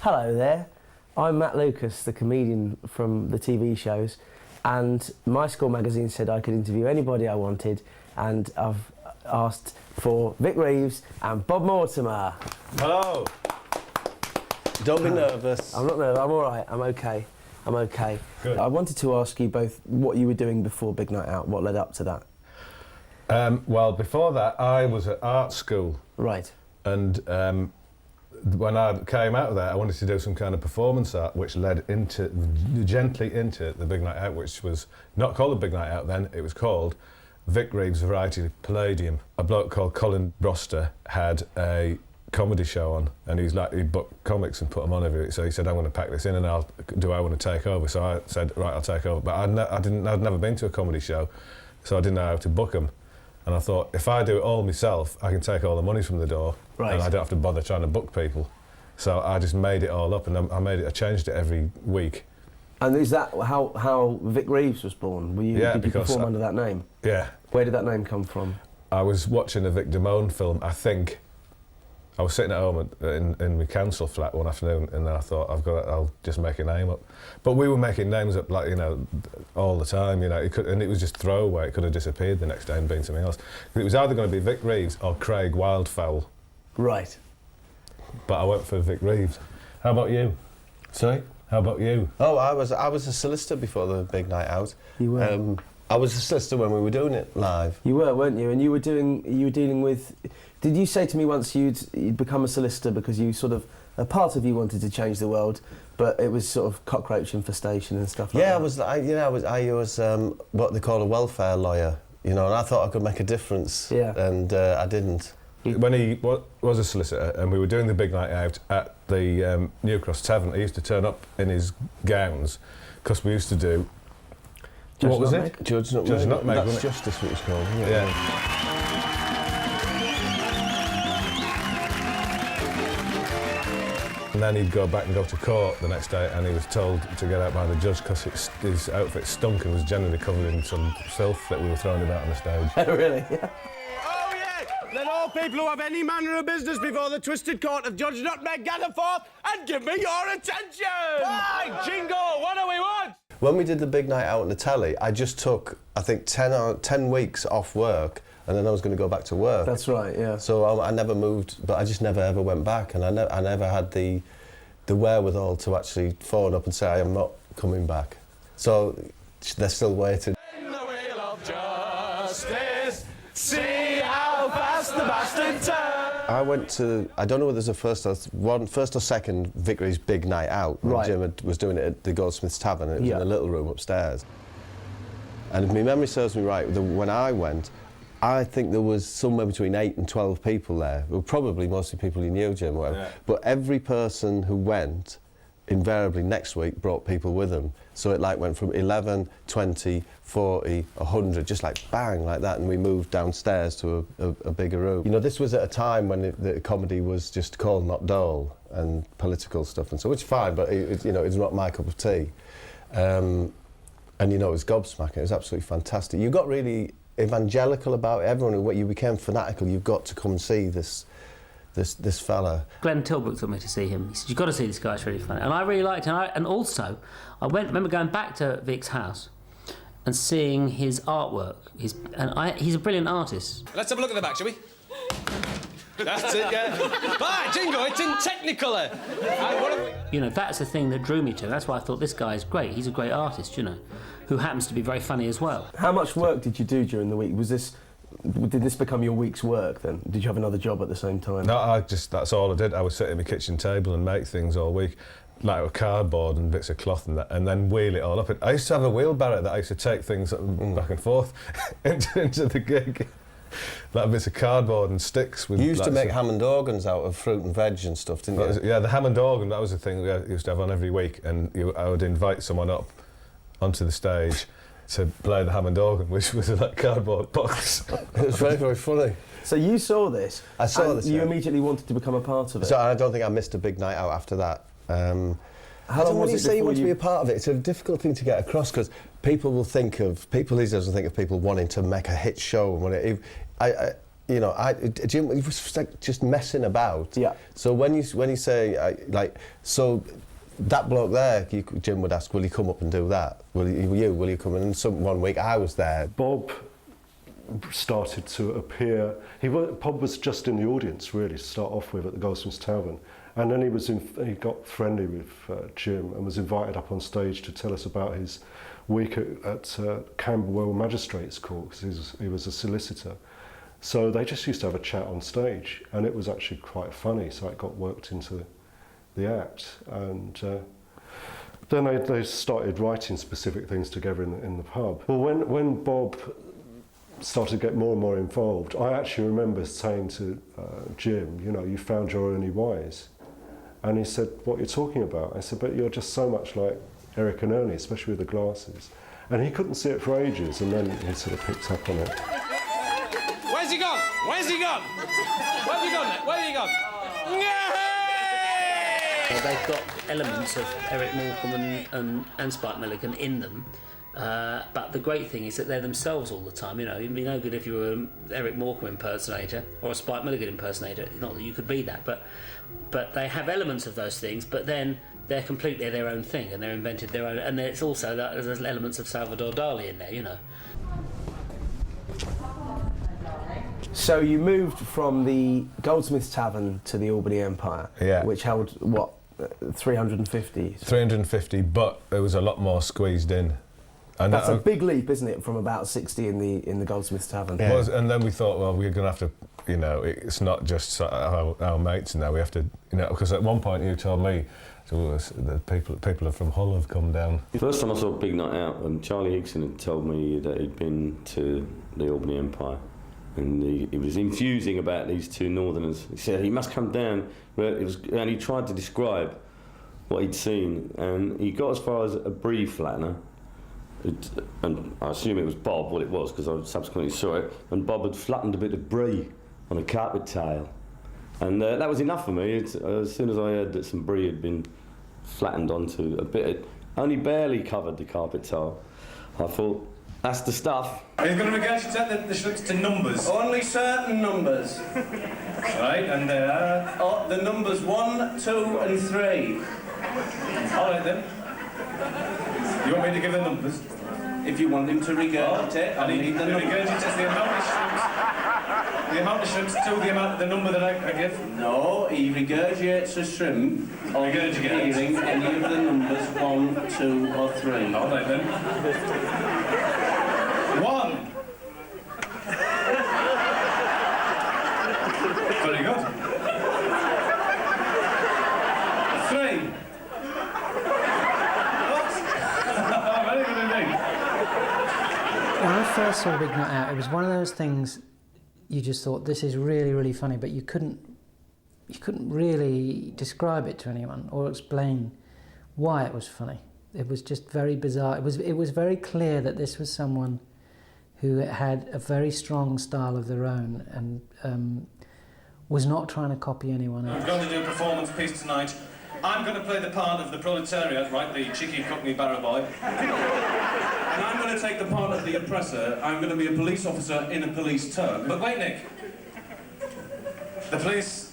Hello there, I'm Matt Lucas, the comedian from the TV shows, and My School magazine said I could interview anybody I wanted, and I've asked for Vic Reeves and Bob Mortimer. Hello. Don't be nervous. I'm not nervous, I'm all right, I'm okay. Good. I wanted to ask you both what you were doing before Big Night Out, what led up to that? Well, before that, I was at art school. Right. And when I came out of there, I wanted to do some kind of performance art, which led gently into the Big Night Out, which was not called the Big Night Out then, it was called Vic Reeves Variety Palladium. A bloke called Colin Broster had a comedy show on, and he booked comics and put them on every week. So he said, I'm going to pack this in and I want to take over? So I said, right, I'll take over. But I'd never been to a comedy show, so I didn't know how to book them. And I thought, if I do it all myself, I can take all the money from the door, right, and I don't have to bother trying to book people. So I just made it all up, and I changed it every week. And is that how Vic Reeves was born? Did you perform under that name? Yeah. Where did that name come from? I was watching a Vic Damone film, I think. I was sitting at home in my council flat one afternoon, and then I thought, I'll just make a name up. But we were making names up, like, all the time, and it was just throwaway. It could have disappeared the next day and been something else. It was either going to be Vic Reeves or Craig Wildfowl. Right. But I went for Vic Reeves. How about you? Sorry? How about you? Oh, I was a solicitor before the Big Night Out. You were? I was a solicitor when we were doing it live. You were, weren't you? And you were dealing with... Did you say to me once you'd become a solicitor because a part of you wanted to change the world, but it was sort of cockroach infestation and stuff like that? I was what they call a welfare lawyer, and I thought I could make a difference. Yeah. And I didn't. When he was a solicitor and we were doing the Big Night Out at the New Cross Tavern, he used to turn up in his gowns, because we used to do... Judge what was Nutmeg? it? Judge Nutmeg. Judge Nutmeg, That's wasn't it? justice, what it's called. Isn't it? Yeah. And then he'd go back and go to court the next day, and he was told to get out by the judge because his outfit stunk and was generally covered in some filth that we were throwing about on the stage. Really? Yeah. Oh, yeah! Let all people who have any manner of business before the twisted court of Judge Nutmeg gather forth and give me your attention! Right, Jingo, what do we want? When we did the Big Night Out on the telly, I just took, I think, 10 weeks off work, and then I was going to go back to work. That's right, yeah. So I never moved, but I just never ever went back, and I never had the wherewithal to actually phone up and say I am not coming back. So they're still waiting. In the wheel of justice, see how fast the bastard turns. I went to, I don't know whether there's a first or second Vic Reeves Big Night Out, when Right. Jim was doing it at the Goldsmiths Tavern, and it was Yeah. in a little room upstairs. And if my memory serves me right, when I went, I think there was somewhere between 8 and 12 people there. Well, probably mostly people you knew, Jim. Yeah. But every person who went, invariably next week, brought people with them. So it went from 11, 20, 40, 100, just bang, like that, and we moved downstairs to a bigger room. This was at a time when the comedy was just called not dull, and political stuff, and so, which is fine, but it's not my cup of tea. And it was gobsmacking. It was absolutely fantastic. You got really evangelical about it. Everyone, you became fanatical. You've got to come and see this fella. Glenn Tilbrook took me to see him. He said, you've got to see this guy, it's really funny. And I really liked him. And also, I remember going back to Vic's house and seeing his artwork. He's a brilliant artist. Let's have a look at the back, shall we? That's it, yeah. Right, Jingo, it's in Technicolor. That's the thing that drew me to him. That's why I thought this guy is great. He's a great artist, who happens to be very funny as well. How much work did you do during the week? Did this become your week's work then? Did you have another job at the same time? No, that's all I did. I would sit at my kitchen table and make things all week, like with cardboard and bits of cloth and that, and then wheel it all up. I used to have a wheelbarrow that I used to take things back and forth into the gig. Like bits of cardboard and sticks. You used to make Hammond organs out of fruit and veg and stuff, didn't you? Yeah, the Hammond organ, that was the thing we used to have on every week, and I would invite someone up onto the stage to play the Hammond organ, which was in that cardboard box. It was very, very funny. So you saw this, I saw and this, you yeah. immediately wanted to become a part of it. So I don't think I missed a Big Night Out after that. How long was when you it say you before want to be a part of it, it's a difficult thing to get across, because people these days will think of people wanting to make a hit show. And you know, Jim was like just messing about. Yeah. So when you say like, so that bloke there, Jim would ask, will you come up and do that? Will you come in? And one week I was there. Bob started to appear. Bob was just in the audience really to start off with at the Goldsmiths Tavern, and then he got friendly with Jim and was invited up on stage to tell us about his week at Camberwell Magistrates Court, because he was a solicitor. So they just used to have a chat on stage, and it was actually quite funny. So it got worked into the act, and then they started writing specific things together in the pub. Well, when Bob started to get more and more involved, I actually remember saying to Jim, you know, you found your only wise. And he said, what are you talking about? I said, but you're just so much like Eric and Ernie, especially with the glasses. And he couldn't see it for ages, and then he sort of picked up on it. Where's he gone? Where's he gone? Where have you gone, Nick? Where have you gone? They've got elements of Eric Morecambe and Spike Milligan in them. But the great thing is that they're themselves all the time. You know, it'd be no good if you were an Eric Morecambe impersonator or a Spike Milligan impersonator. Not that you could be that, but they have elements of those things. But then they're completely their own thing, and they're invented their own. And it's also that there's elements of Salvador Dali in there. You know. So you moved from the Goldsmiths Tavern to the Albany Empire, which held what, 350? 350, but there was a lot more squeezed in. And that's a big leap, isn't it, from about 60 in the Goldsmiths Tavern? Yeah. And then we thought, well, we're going to have to, you know, it's not just our mates now. We have to, you know, because at one point you told me, so the people from Hull have come down. The first time I saw Big Night Out, Charlie Higson had told me that he'd been to the Albany Empire, and he was infusing about these two Northerners. He said he must come down, and he tried to describe what he'd seen, and he got as far as a brie flattener. And I assume it was Bob, what it was, because I subsequently saw it, and Bob had flattened a bit of brie on a carpet tile. And that was enough for me. As soon as I heard that some brie had been flattened onto a bit, it only barely covered the carpet tile, I thought, that's the stuff. Are you going to regurgitate the Schutz to numbers? Only certain numbers. Right, and the numbers 1, 2 and 3. all right then. You want me to give the numbers? If you want him to regurgitate, I need the numbers. regurgitate the amount of shrimps. The amount of shrimps to the number that I give. No, he regurgitates a shrimp on hearing any of the numbers 1, 2 or 3. All right then. 1. Very good. 3. Very good indeed. When I first saw Big Night Out, it was one of those things you just thought, this is really, really funny, but you couldn't really describe it to anyone or explain why it was funny. It was just very bizarre. It was very clear that this was someone who had a very strong style of their own and was not trying to copy anyone else. I'm going to do a performance piece tonight. I'm going to play the part of the proletariat, right, the cheeky cockney barrow boy. And I'm going to take the part of the oppressor. I'm going to be a police officer in a police tug. But wait, Nick. The police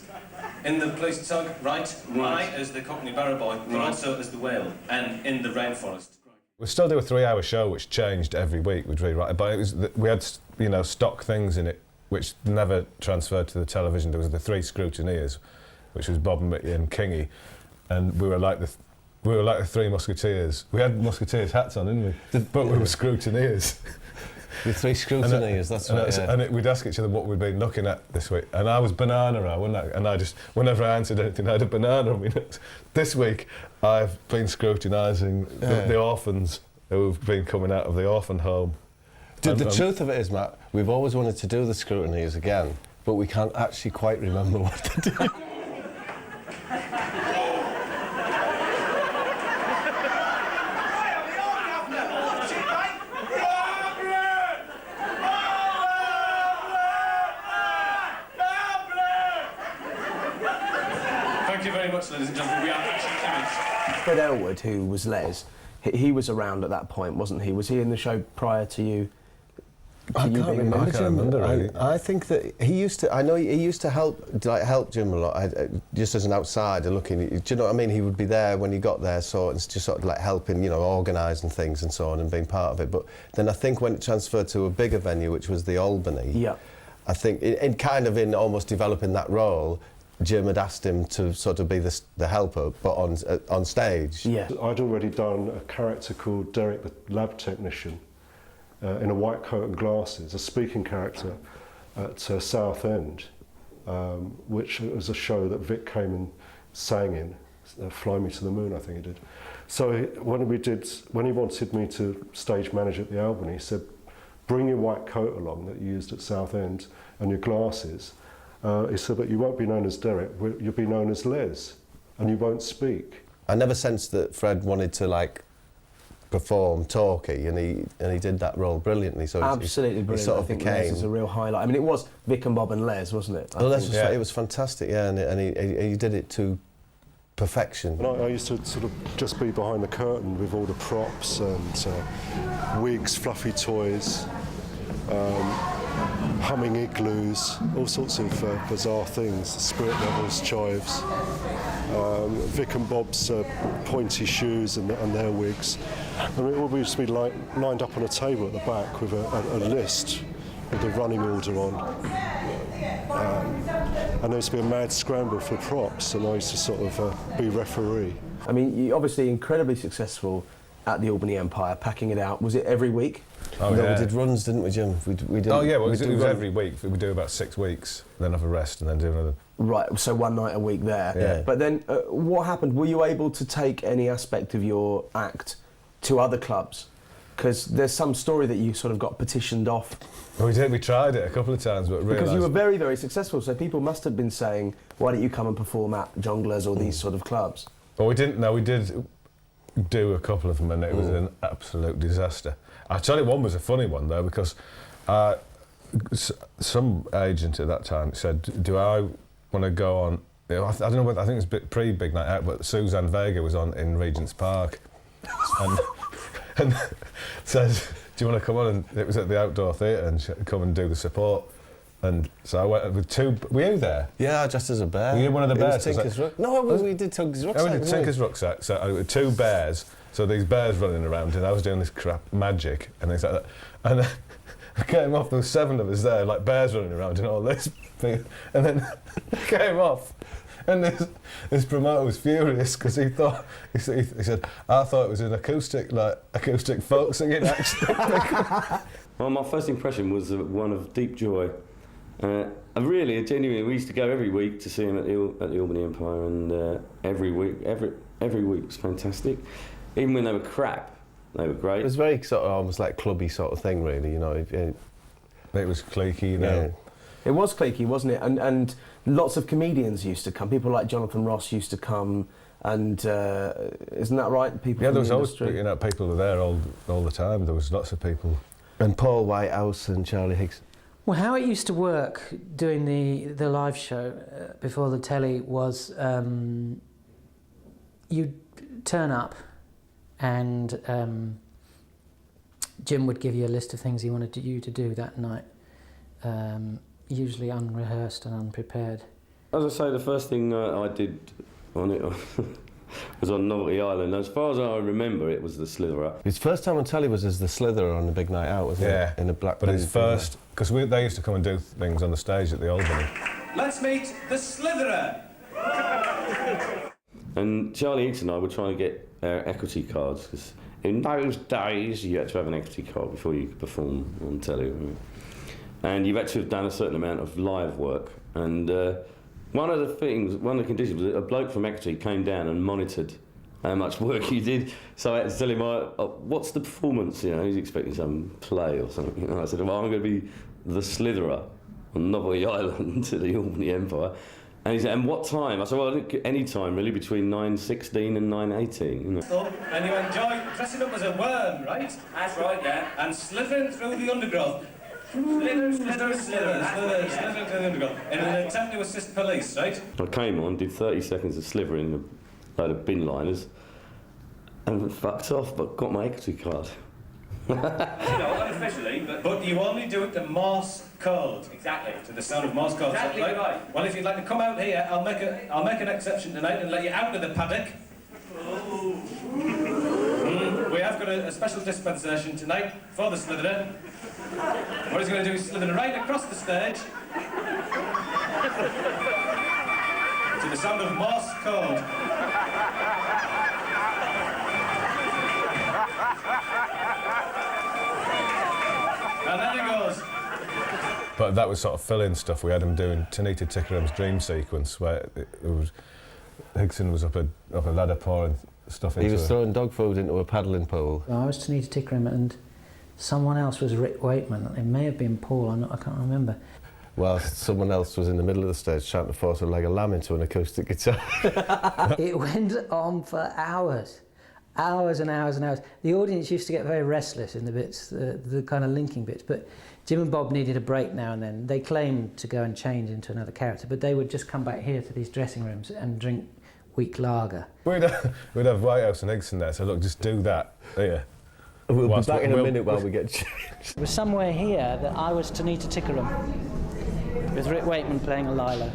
in the police tug, right? I as the cockney barrow boy, but also as the whale, and in the rainforest. We still do a 3-hour show, which changed every week. We'd rewrite it, but we had, you know, stock things in it, which never transferred to the television. There was the 3 scrutineers, which was Bob, Mitty, and Kingy, and we were like the 3 musketeers. We had musketeers hats on, didn't we? But we were scrutineers. The 3 scrutineers, that's right. And we'd ask each other what we'd been looking at this week. And I was banana, wasn't I? And I just, whenever I answered anything, I had a banana on me. This week, I've been scrutinising the orphans who have been coming out of the orphan home. The truth of it is, Matt, we've always wanted to do the scrutineers again, but we can't actually quite remember what to do. Thank you very much, ladies and gentlemen. We are actually Fred Elwood, who was Les, he was around at that point, wasn't he? Was he in the show prior to you I can't remember Jim. Really. I think that he used to. I know he used to help Jim a lot. Just as an outsider looking. Do you know what I mean? He would be there when he got there, just sort of like helping, organising things and so on, and being part of it. But then I think when it transferred to a bigger venue, which was the Albany, yeah, I think in almost developing that role, Jim had asked him to sort of be the helper, but on stage. Yeah. I'd already done a character called Derek the lab technician. In a white coat and glasses, a speaking character at Southend, which was a show that Vic came and sang in, Fly Me to the Moon, I think he did. So when he wanted me to stage manage at the Albany, he said, bring your white coat along that you used at Southend and your glasses. He said, but you won't be known as Derek, you'll be known as Les, and you won't speak. I never sensed that Fred wanted to perform talkie, and he did that role brilliantly. So absolutely brilliant. He sort of I think became. Les is a real highlight. I mean, it was Vic and Bob and Les, wasn't it? It was fantastic, yeah, and he did it to perfection. And I used to sort of just be behind the curtain with all the props and wigs, fluffy toys, humming igloos, all sorts of bizarre things, spirit levels, chives. Vic and Bob's pointy shoes and their wigs. I mean, we used to be lined up on a table at the back with a list with a running order on. And there used to be a mad scramble for props, and I used to sort of be referee. I mean, you're obviously incredibly successful at the Albany Empire, packing it out. Was it every week? Oh, yeah. We did runs, didn't we, Jim? We did. Oh, yeah, well, it was every week. We do about 6 weeks, then have a rest, and then do another. Right, so one night a week there. Yeah. But then, what happened? Were you able to take any aspect of your act to other clubs? Because there's some story that you sort of got petitioned off. Well, we did. We tried it a couple of times, but realised... Because you were very, very successful, so people must have been saying, why don't you come and perform at Jongleurs or these sort of clubs? Well, we didn't. No, we did do a couple of them, and it was an absolute disaster. Actually, one was a funny one, though, because some agent at that time said, do I want to go on... I don't know, I think it was a bit pre-Big Night Out, but Suzanne Vega was on in Regent's Park. and says, do you want to come on? And it was at the outdoor theatre, and come and do the support. And so I went with two... Were you there? Yeah, just as a bear. Were you one of the bears? We did Tinker's rucksack. Oh, we did Tinker's rucksack. So I, with two bears. So these bears running around, and I was doing this crap magic and things like that. And I came off. There were 7 of us there, like bears running around and all this thing. And then I came off. And this promoter was furious because he said, I thought it was an acoustic folk singing actually. Well, my first impression was one of deep joy. Genuinely, we used to go every week to see him at the Albany Empire, and every week was fantastic. Even when they were crap, they were great. It was very sort of almost like clubby sort of thing, really. You know, it was cliquey, you know. Yeah. It was cliquey, wasn't it? And lots of comedians used to come. People like Jonathan Ross used to come, and isn't that right? People. Yeah, from there was the always industry. People were there all the time. There was lots of people. And Paul Whitehouse and Charlie Higgs. Well, how it used to work doing the live show before the telly was you'd turn up and Jim would give you a list of things he wanted you to do that night, usually unrehearsed and unprepared. As I say, the first thing I did on it was on Novelty Island. As far as I remember, it was the Slitherer. His first time on telly was as the Slitherer on the Big Night Out, wasn't it? In a black. But his first, because they used to come and do things on the stage at the Albany. Let's meet the Slitherer. And Charlie Higgs and I were trying to get our equity cards, because in those days you had to have an equity card before you could perform on telly. And you had to have done a certain amount of live work. And one of the conditions was that a bloke from equity came down and monitored how much work you did. So I had to tell him, what's the performance? You know, he's expecting some play or something. And I said, well, I'm going to be the Slitherer on Novelty Island to the Albany Empire. And he said, and what time? I said, well, any time really, between 9:16 and 9:18. You know. So, and you enjoy dressing up as a worm, right? That's right, yeah. And slithering through the undergrowth. Slither, slither, slither, slither, slithering through the undergrowth. In an attempt to assist police, right? I came on, did 30 seconds of slithering, a load of bin liners, and fucked off, but got my equity card. Unofficially, but you only do it to Morse code. Exactly. To the sound of Morse code. Exactly right. Well, if you'd like to come out here, I'll make an exception tonight and let you out of the paddock. We have got a special dispensation tonight for the Slitherer. What he's going to do is slither right across the stage to the sound of Morse code. And there he goes. But that was sort of fill-in stuff. We had him doing Tanita Tickeram's dream sequence where Higson was up a ladder pouring stuff into He was throwing dog food into a paddling pool. I was Tanita Tickeram and someone else was Rick Wakeman. It may have been Paul, I can't remember. While someone else was in the middle of the stage trying to force a leg of lamb into an acoustic guitar. It went on for hours. Hours and hours and hours. The audience used to get very restless in the bits, the kind of linking bits, but Jim and Bob needed a break now and then. They claimed to go and change into another character, but they would just come back here to these dressing rooms and drink weak lager. We'd have Whitehouse and Higson there, so look, just do that. Here. We'll be back in a minute while we get changed. It was somewhere here that I was Tanita Tickeram, with Rick Wakeman playing a lilo.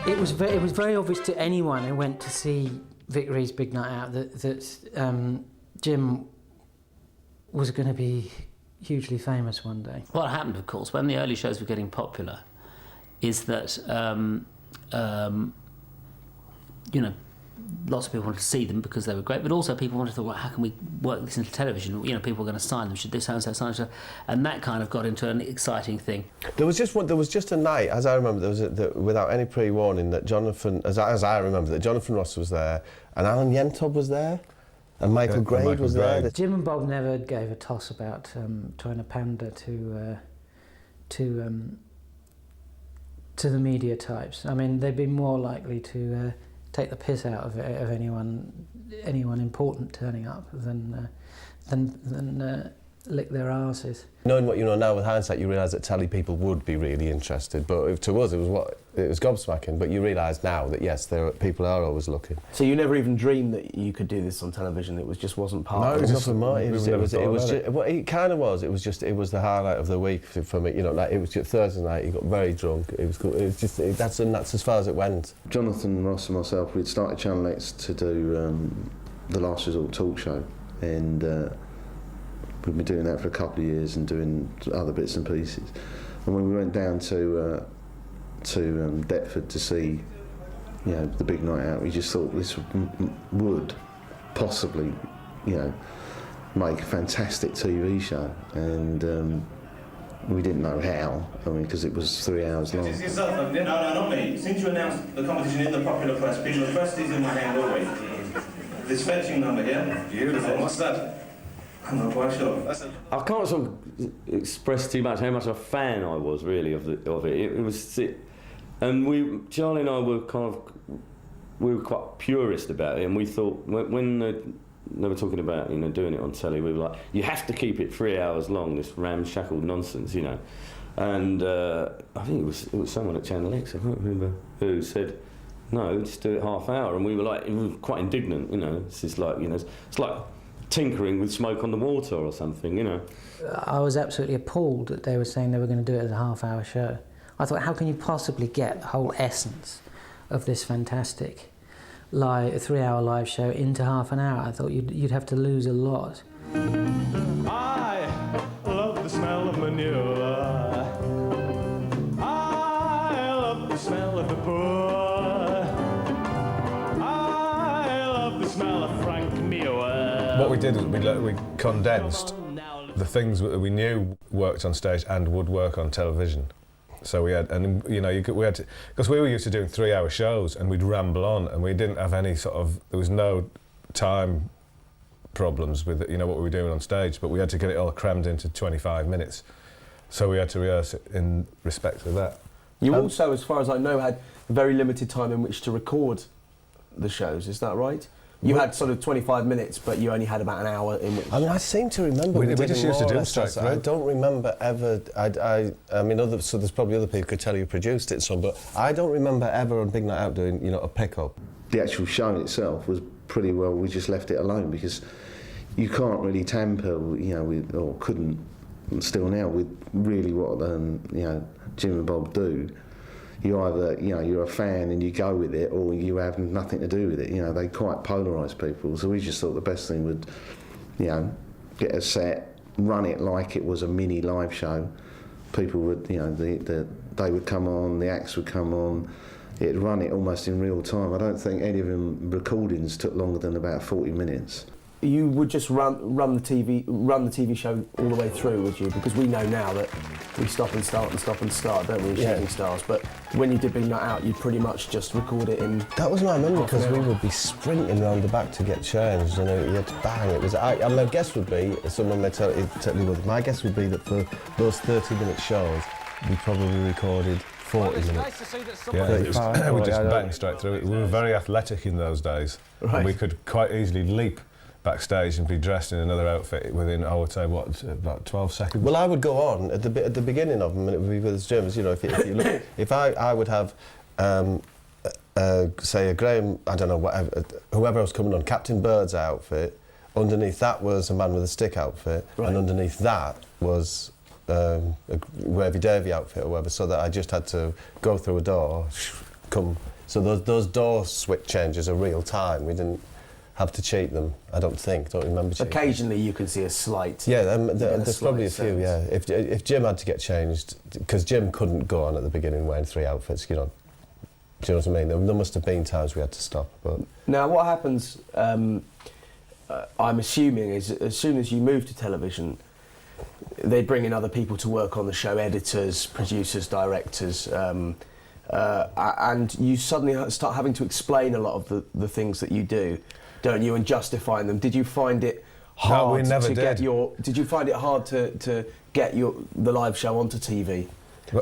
It was very obvious to anyone who went to see Vic Reeves' Big Night Out that Jim was going to be hugely famous one day. What happened, of course, when the early shows were getting popular, is that you know, lots of people wanted to see them because they were great, but also people wanted to, well, how can we work this into television? You know, people were going to sign them. Should this so-and-so sign them? And that kind of got into an exciting thing. There was just a night, as I remember, without any pre-warning, that Jonathan, as I remember, that Jonathan Ross was there, and Alan Yentob was there, and Michael Grade was there. Jim and Bob never gave a toss about trying to pander to the media types. I mean, they'd be more likely to take the piss out of anyone important turning up than lick their arses. Knowing what you know now with hindsight, you realise that telly people would be really interested. But to us, it was gobsmacking. But you realise now that yes, people are always looking. So you never even dreamed that you could do this on television? It just wasn't part of it? No, it was nothing more. It kind of was. It was the highlight of the week for me. You know, like it was just Thursday night. He got very drunk. It was cool. It was just that's as far as it went. Jonathan Ross and myself, we'd started Channel X to do the Last Resort talk show, and we'd been doing that for a couple of years and doing other bits and pieces. And when we went down to Deptford to see, you know, the Big Night Out, we just thought this would possibly, you know, make a fantastic TV show. And we didn't know how. I mean, because it was 3 hours long. It's yourself, no, not me. Since you announced the competition in the popular press, people, the first is in my hand always. This fetching number here. Beautiful. What's that? I'm not quite sure. I can't sort of express too much how much a fan I was really of it. It was, and Charlie and I were we were quite purist about it, and we thought when they were talking about, you know, doing it on telly, we were like, you have to keep it 3 hours long, this ramshackle nonsense, you know. And I think it was someone at Channel X, I can't remember who, said, no, just do it half hour, and we were quite indignant, you know. It's just like, you know, it's like tinkering with smoke on the water or something, you know. I was absolutely appalled that they were saying they were going to do it as a half-hour show. I thought, how can you possibly get the whole essence of this fantastic 3-hour live show into half an hour? I thought you'd have to lose a lot. I love the smell of manure. I love the smell of the poor. I love the smell of Frank Muir. What we did was we condensed the things that we knew worked on stage and would work on television. So we had, and you know, we had to, because we were used to doing 3-hour shows and we'd ramble on, and we didn't have any there was no time problems with, you know, what we were doing on stage, but we had to get it all crammed into 25 minutes. So we had to rehearse it in respect of that. You also, as far as I know, had very limited time in which to record the shows, is that right? You had sort of 25 minutes, but you only had about an hour in which... I mean, I seem to remember... We just used to do straight through. I don't remember ever... I mean, so there's probably other people who could tell you produced it some, but I don't remember ever on Big Night Out doing, you know, a pick-up. the actual show itself was pretty well, we just left it alone, because you can't really tamper, with, or couldn't, still now, with really what Jim and Bob do. You either, you're a fan and you go with it, or you have nothing to do with it. They quite polarise people. So we just thought the best thing would, get a set, run it like it was a mini live show. People would, they would come on, the acts would come on. It'd run it almost in real time. I don't think any of them recordings took longer than about 40 minutes. You would just run the TV show all the way through, would you? Because we know now that we stop and start, don't we, Shooting Stars? But when you did Big Night Out, you'd pretty much just record it in. That was my memory, because we would be sprinting round the back to get changed, and you had to bang. It was. My guess would be, someone may tell you with. My guess would be that for those 30-minute shows, we probably recorded 40 minutes. We just banged straight through it. We were very athletic in those days. Right. And we could quite easily leap backstage and be dressed in another outfit within, I would say, about 12 seconds. Well, I would go on at the beginning of them, and it would be with the Germans. If you look, if I would have, say, a Graham, I don't know, whatever, whoever was coming on, Captain Bird's outfit. Underneath that was a Man with a Stick outfit, and underneath that was a Wavy Davy outfit or whatever. So that I just had to go through a door, come. So those door switch changes are real time. We didn't have to cheat them, I don't remember cheating. Occasionally you can see a slight. Yeah, there's probably a few, yeah. If Jim had to get changed, because Jim couldn't go on at the beginning wearing 3 outfits, do you know what I mean? There must have been times we had to stop. But now, what happens, I'm assuming, is as soon as you move to television, they bring in other people to work on the show, editors, producers, directors, and you suddenly start having to explain a lot of the things that you do, don't you, and justifying them. Did you find it hard Did you find it hard to get the live show onto TV?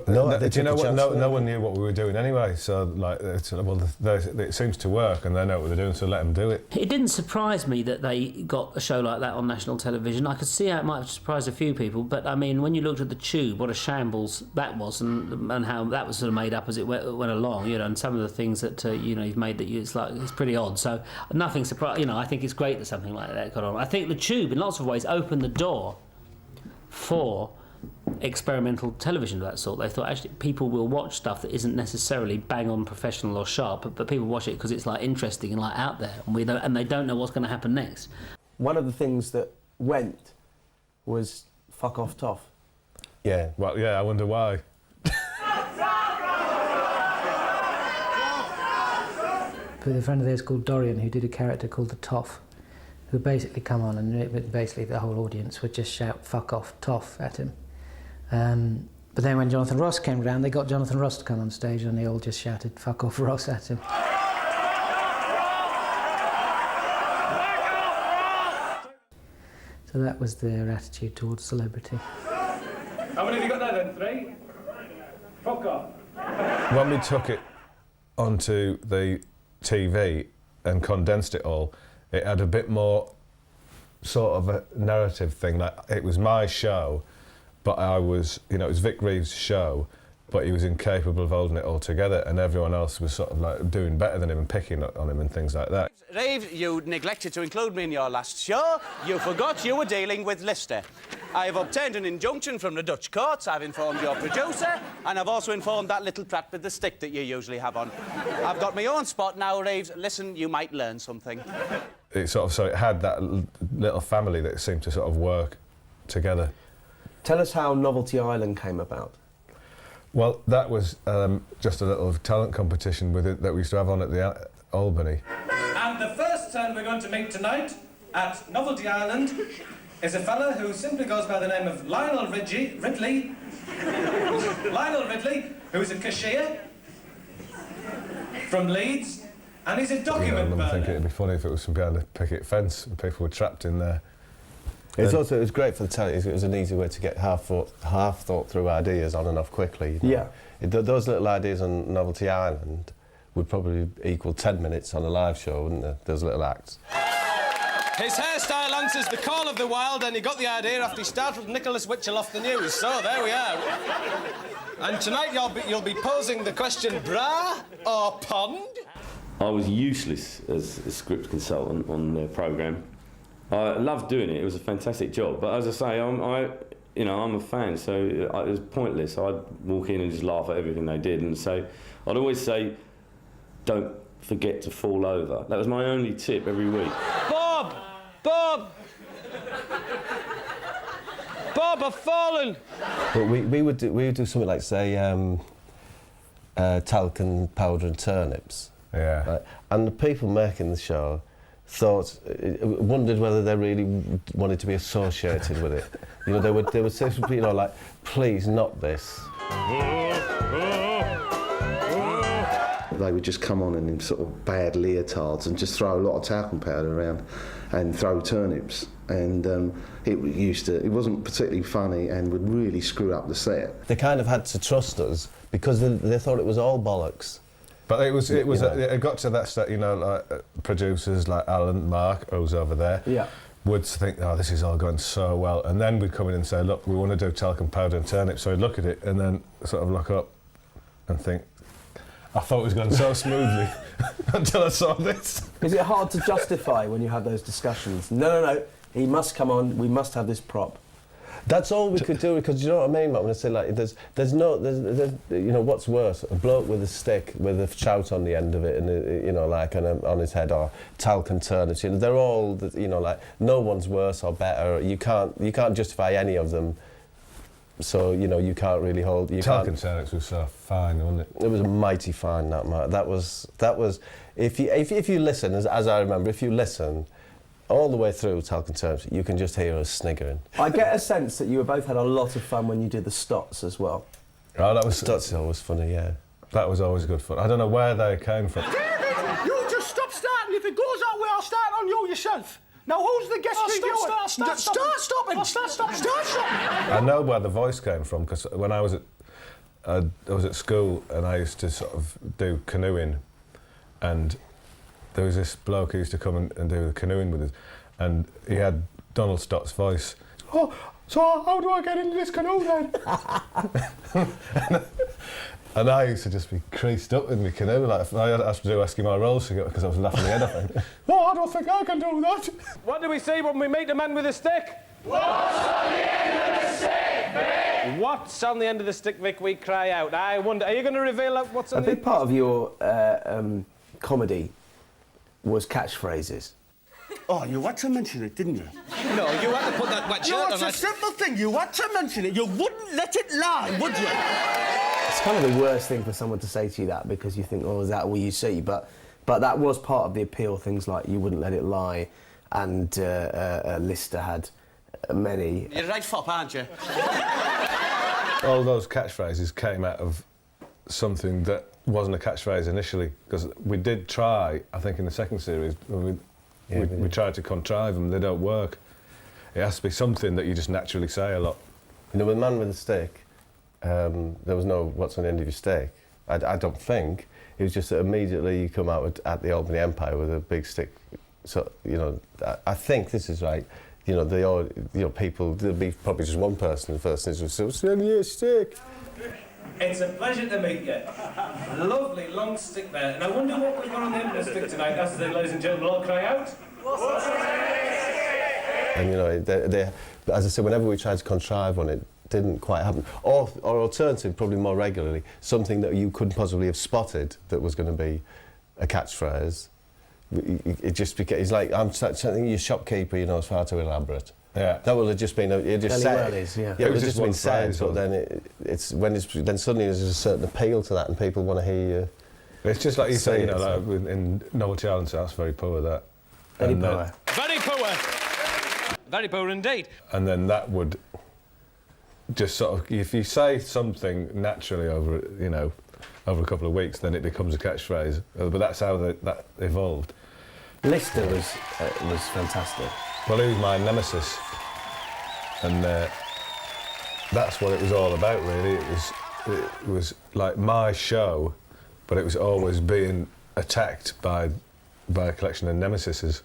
No, do you know what? No one knew what we were doing anyway. So it seems to work, and they know what they're doing, so let them do it. It didn't surprise me that they got a show like that on national television. I could see how it might have surprised a few people, but I mean, when you looked at the Tube, what a shambles that was, and how that was sort of made up as it went along, and some of the things that you've made that it's pretty odd. So nothing surprised. I think it's great that something like that got on. I think the Tube, in lots of ways, opened the door for experimental television of that sort. They thought actually people will watch stuff that isn't necessarily bang on professional or sharp, but people watch it because it's interesting and out there, and they don't know what's going to happen next. One of the things that went was fuck off Toff. Yeah. Well, yeah, I wonder why. With a friend of theirs called Dorian, who did a character called the Toff, who basically come on and basically the whole audience would just shout fuck off Toff at him. But then when Jonathan Ross came round, they got Jonathan Ross to come on stage, and they all just shouted fuck off Ross at him. So that was their attitude towards celebrity. How many have you got there then? 3? Fuck off. When we took it onto the TV and condensed it all, it had a bit more sort of a narrative thing. Like, it was my show, but it was Vic Reeves' show, but he was incapable of holding it all together, and everyone else was sort of doing better than him and picking on him and things like that. Reeves, you neglected to include me in your last show. You forgot you were dealing with Lister. I have obtained an injunction from the Dutch courts. I've informed your producer, and I've also informed that little prat with the stick that you usually have on. I've got my own spot now, Reeves. Listen, you might learn something. It had that little family that seemed to sort of work together. Tell us how Novelty Island came about. Well, that was just a little talent competition that we used to have on at the Albany. And the first turn we're going to meet tonight at Novelty Island is a fella who simply goes by the name of Lionel Ridley. Lionel Ridley, who's a cashier from Leeds, and he's a document I remember burner. thinking it'd be funny if it was from behind a picket fence and people were trapped in there. It was great for the telly. It was an easy way to get half thought through ideas on and off quickly. Yeah. Those little ideas on Novelty Island would probably equal 10 minutes on a live show, wouldn't they? Those little acts. His hairstyle answers the call of the wild, and he got the idea after he startled Nicholas Witchell off the news. So there we are. And tonight you'll be posing the question, bra or pond? I was useless as a script consultant on their programme. I loved doing it. It was a fantastic job. But as I say, I'm a fan, so it was pointless. I'd walk in and just laugh at everything they did, and so I'd always say, "Don't forget to fall over." That was my only tip every week. Bob! Bob, I've fallen! But we would do something like, say, talcum powder and turnips. Yeah. Right? And the people making the show wondered whether they really wanted to be associated with it. You know, they would say, you know, like, please, not this. They would just come on in sort of bad leotards and just throw a lot of talcum powder around and throw turnips. And it wasn't particularly funny and would really screw up the set. They kind of had to trust us because they thought it was all bollocks. But it got to that state, you know, like producers like Alan, Mark, who's over there, would think, oh, this is all going so well. And then we'd come in and say, look, we want to do talcum powder and turnips. So we'd look at it and then sort of look up and think, I thought it was going so smoothly until I saw this. Is it hard to justify when you have those discussions? No, he must come on, we must have this prop. That's all we could do, because you know what I mean, Matt, when I say, like, there's you know, what's worse, a bloke with a stick with a shout on the end of it, and you know, like, on his head, or talcum turnips, you know, they're all, you know, like, no one's worse or better. You can't justify any of them. So, you know, you can't really hold... Talcum turnips was so fine, wasn't it? It was mighty fine, that, Matt. That was... If you listen, as I remember, if you listen all the way through Talcum turnips, you can just hear us sniggering. I get a sense that you both had a lot of fun when you did the stots as well. Oh, that was... Stots is always funny, yeah. That was always good fun. I don't know where they came from. David, you just stop starting. If it goes that way, I'll start on you yourself. Now, who's the guest reviewer? Start stopping. I know where the voice came from, because when I was at school and I used to sort of do canoeing, and there was this bloke who used to come and do the canoeing with us, and he had Donald Stott's voice. Oh, so how do I get into this canoe then? And I used to just be creased up in my canoe, like I had to do Eskimo rolls because I was laughing my head off. No, I don't think I can do that. What do we see when we meet a man with a stick? What's on the end of the stick, Vic? What's on the end of the stick, Vic? We cry out. I wonder, are you going to reveal what's on A big part of your comedy was catchphrases. Oh, you had to mention it, didn't you? No, you had to put that wet shirt on. It's a simple thing. You had to mention it. You wouldn't let it lie, would you? It's kind of the worst thing for someone to say to you that, because you think, oh, is that all you see? But that was part of the appeal, things like you wouldn't let it lie, and Lister had many. You're right fop, aren't you? All those catchphrases came out of something that wasn't a catchphrase initially, because we did try, I think in the second series, we tried to contrive them, they don't work. It has to be something that you just naturally say a lot. You know, with Man with a Stick, there was no what's on the end of your stick. I don't think. It was just that immediately you come out at the Albany Empire with a big stick. So, you know, I think this is right. You know, people, there'll be probably just one person in the first instance who says, what's the end of your stick? It's a pleasure to meet you. Lovely long stick there. And I wonder what we've got on the end of the stick tonight. As the ladies and gentlemen all cry out. And, you know, as I said, whenever we tried to contrive one, it didn't quite happen. Or alternative, probably more regularly, something that you couldn't possibly have spotted that was going to be a catchphrase. It just became, it's like, I'm saying your shopkeeper, you know, is far too elaborate. Yeah. That would have just been, it just said. Yeah, it would have just been said, phrase, but then then suddenly there's a certain appeal to that and people want to hear you. It's just like you say, you know, so. like in Novelty Island, that's very poor, that. Very poor. Very poor. Very poor indeed. And then that would just sort of, if you say something naturally over a couple of weeks, then it becomes a catchphrase. But that's how that evolved. Lister was fantastic. Well, he was my nemesis, and that's what it was all about, really. It was like my show, but it was always being attacked by a collection of nemesises,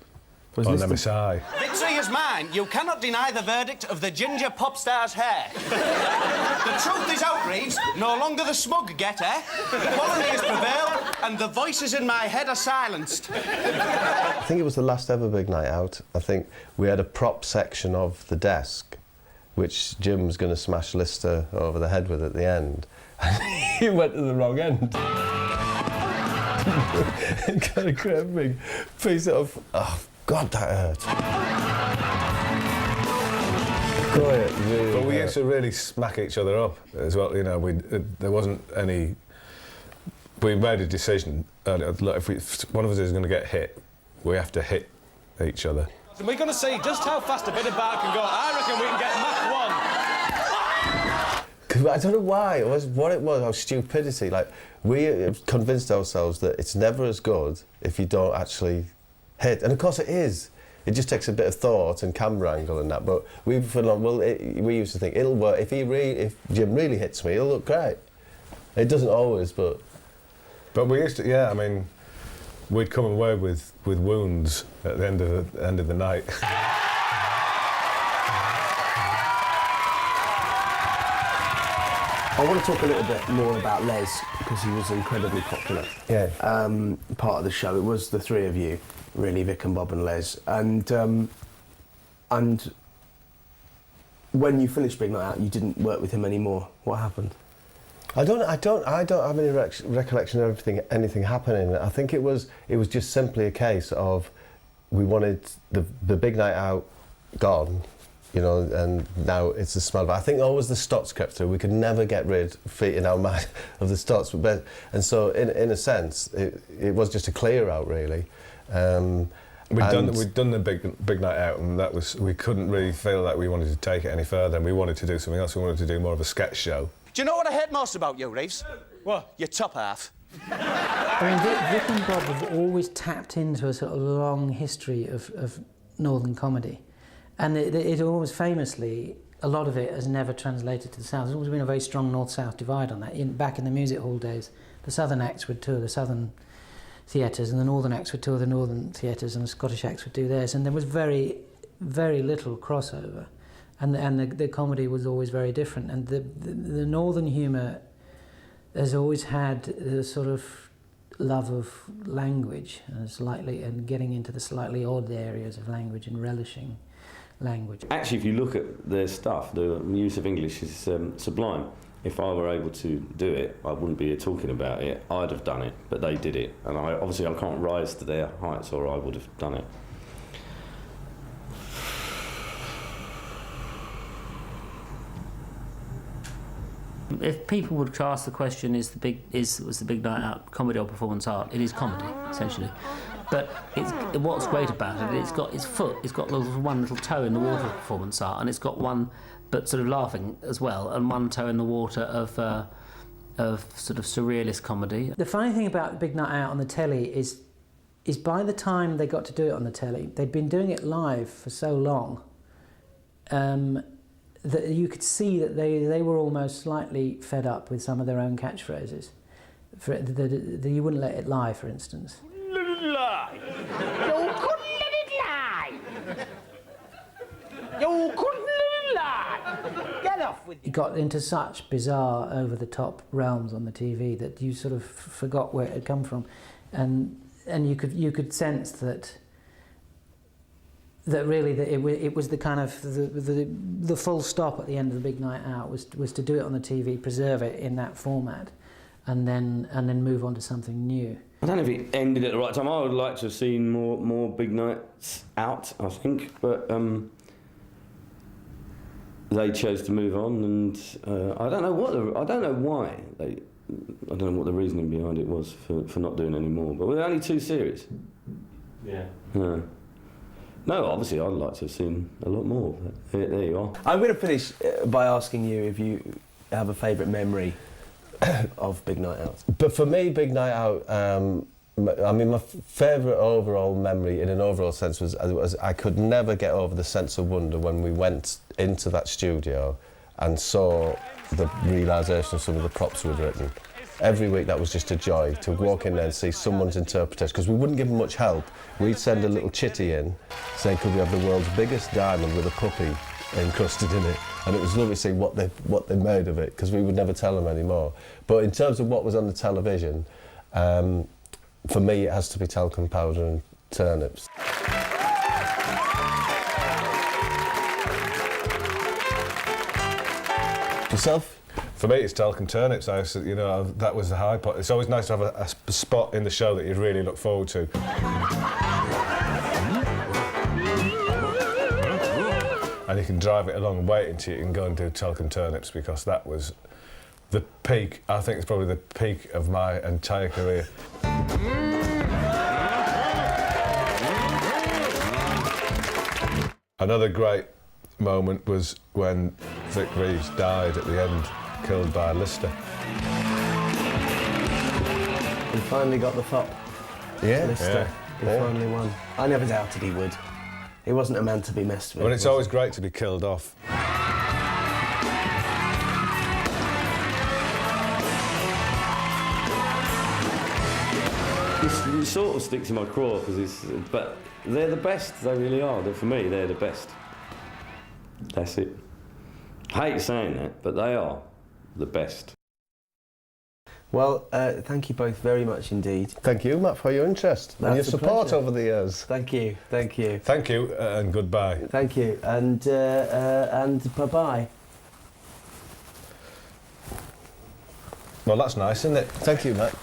or nemesi. Victory is mine. You cannot deny the verdict of the ginger pop star's hair. The truth is out, Reeves. No longer the smug get, eh? Quality has prevailed, and the voices in my head are silenced. I think it was the last ever big night out. I think we had a prop section of the desk, which Jim was going to smash Lister over the head with at the end. And he went to the wrong end. And got a great big piece of... Oh, God, that hurt. Really but we used to really smack each other up as well. You know, there wasn't any. We made a decision. Look, if one of us is going to get hit, we have to hit each other. And we're going to see just how fast a bit of bar can go. I reckon we can get Mach 1. Because I don't know why. It was what it was. Our stupidity. Like we convinced ourselves that it's never as good if you don't actually hit, and of course it is. It just takes a bit of thought and camera angle and that. But we used to think it'll work if Jim really hits me, it'll look great. It doesn't always, but we used to. Yeah, I mean, we'd come away with wounds at the end of the night. I want to talk a little bit more about Les, because he was incredibly popular. Yeah. Part of the show. It was the three of you, really, Vic and Bob and Les. And when you finished Big Night Out, you didn't work with him anymore. What happened? I don't have any recollection of anything happening. I think it was just simply a case of we wanted the Big Night Out gone, you know, and now it's the smell of it. I think always the Stots crept through. We could never get rid, in our mind, of the Stots. And so, in a sense, it was just a clear out, really. We'd done the big night out, and that was, we couldn't really feel that we wanted to take it any further, and we wanted to do something else. We wanted to do more of a sketch show. Do you know what I hate most about you, Reeves? What? Your top half. I mean, Vic and Bob have always tapped into a sort of long history of Northern comedy. And it always famously, a lot of it has never translated to the South. There's always been a very strong North-South divide on that. Back in the music hall days, the Southern acts would tour the Southern theatres, and the Northern acts would tour the Northern theatres, and the Scottish acts would do theirs. And there was very, very little crossover. And the comedy was always very different. And the Northern humour has always had the sort of love of language and getting into the slightly odd areas of language and relishing language. Actually, if you look at their stuff, the use of English is sublime. If I were able to do it, I wouldn't be here talking about it. I'd have done it, but they did it. And obviously I can't rise to their heights, or I would have done it. If people would ask the question, was the Big Night Out comedy or performance art? It is comedy, essentially. But what's great about it, it's got its foot, it's got one little toe in the water of performance art, and it's got one, but sort of laughing as well, and one toe in the water of sort of surrealist comedy. The funny thing about Big Night Out on the telly is by the time they got to do it on the telly, they'd been doing it live for so long that you could see that they were almost slightly fed up with some of their own catchphrases. You wouldn't let it lie, for instance. Lie. You couldn't let it lie. You couldn't let it lie. Get off with it. It got into such bizarre, over-the-top realms on the TV that you sort of forgot where it had come from, and you could sense that really it was the kind of the full stop at the end of the Big Night Out was to do it on the TV, preserve it in that format, and then move on to something new. I don't know if it ended at the right time. I would like to have seen more Big Nights Out, I think, but they chose to move on, and I don't know why. I don't know what the reasoning behind it was for not doing any more. But we're only 2 series. Yeah. No, obviously I'd like to have seen a lot more. There you are. I'm going to finish by asking you if you have a favourite memory of Big Night Out. But for me, Big Night Out, I mean, my favourite overall memory, in an overall sense, was I could never get over the sense of wonder when we went into that studio and saw the realisation of some of the props we'd written. Every week that was just a joy to walk in there and see someone's interpretation, because we wouldn't give them much help. We'd send a little chitty in saying, could we have the world's biggest diamond with a puppy encrusted in it? and it was lovely seeing what they made of it, because we would never tell them anymore. But in terms of what was on the television, for me it has to be talcum powder and turnips. Yourself? For me, it's talcum turnips. You know, that was the high point. It's always nice to have a spot in the show that you really look forward to. And you can drive it along and wait until you can go and do talcum turnips, because that was the peak. I think it's probably the peak of my entire career. Another great moment was when Vic Reeves died at the end, killed by Lister. He finally got the fop. Yeah. Lister. He finally won. I never doubted he would. He wasn't a man to be messed with. Well, it's always great to be killed off. It sort of sticks in my craw, but they're the best. They really are. For me, they're the best. That's it. I hate saying that, but they are the best. Well, thank you both very much indeed. Thank you, Matt, for your interest and your support pleasure. over the years. Thank you, thank you. Thank you, and goodbye. Thank you, and bye-bye. Well, that's nice, isn't it? Thank you, Matt.